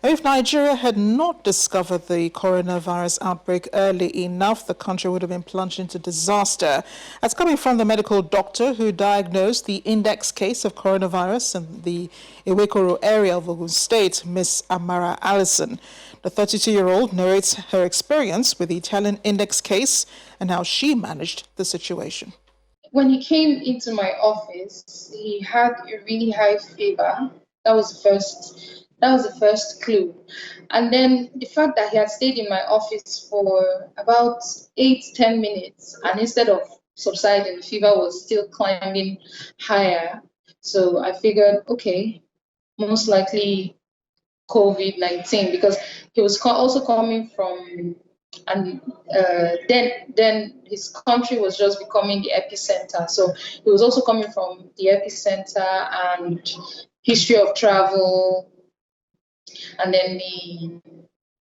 If Nigeria had not discovered the coronavirus outbreak early enough, the country would have been plunged into disaster. That's coming from the medical doctor who diagnosed the index case of coronavirus in the Iwekoro area of Ogun State, Miss Amara Allison. The 32-year-old narrates her experience with the Italian index case and how she managed the situation. When he came into my office, he had a really high fever. That was the first clue. And then the fact that he had stayed in my office for about 8-10 minutes, and instead of subsiding, the fever was still climbing higher. So I figured, okay, most likely COVID-19, because he was also coming from, and then his country was just becoming the epicenter. So he was also coming from the epicenter, and history of travel, and then the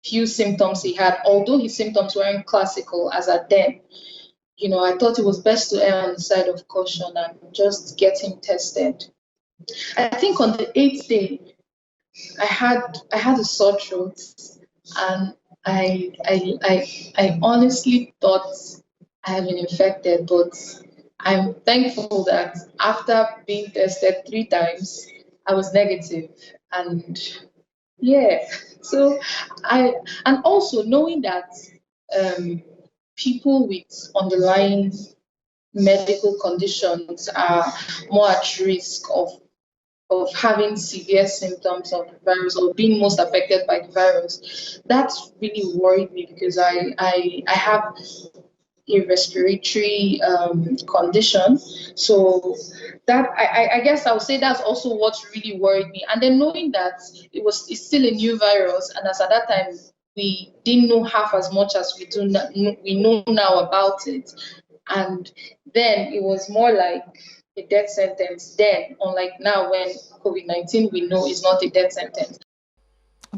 few symptoms he had, although his symptoms weren't classical as at then. I thought it was best to err on the side of caution and just get him tested. I think on the 8th day, I had a sore throat, and I honestly thought I had been infected, but I'm thankful that after being tested 3 times, I was negative. And yeah, so and also knowing that people with underlying medical conditions are more at risk of having severe symptoms of the virus or being most affected by the virus. That's really worried me, because I have a respiratory condition. So that I guess I would say that's also what really worried me. And then knowing that it's still a new virus, and as at that time we didn't know half as much as we know now about it. And then it was more like a death sentence then, unlike now when COVID-19 we know is not a death sentence.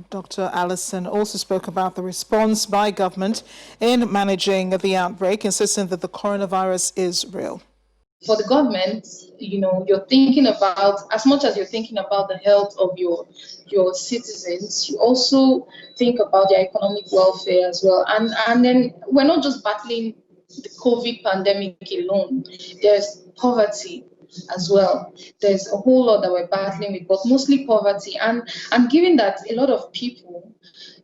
Dr. Allison also spoke about the response by government in managing the outbreak, insisting that the coronavirus is real. For the government, you're thinking about, as much as you're thinking about the health of your citizens, you also think about their economic welfare as well. And then we're not just battling the COVID pandemic alone. There's poverty as well. There's a whole lot that we're battling with, but mostly poverty. And given that a lot of people,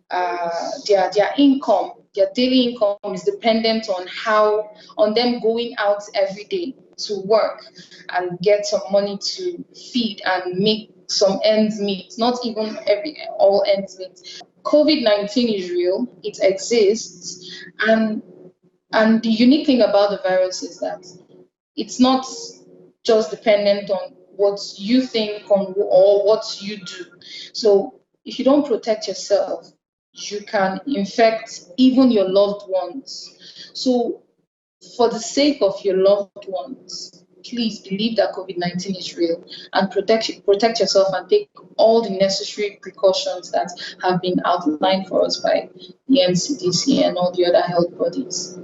their income, their daily income is dependent on them going out every day to work and get some money to feed and make some ends meet, not even all ends meet. COVID-19 is real, it exists, and the unique thing about the virus is that it's not just dependent on what you think or what you do. So if you don't protect yourself, you can infect even your loved ones. So for the sake of your loved ones, please believe that COVID-19 is real and protect yourself and take all the necessary precautions that have been outlined for us by the NCDC and all the other health bodies.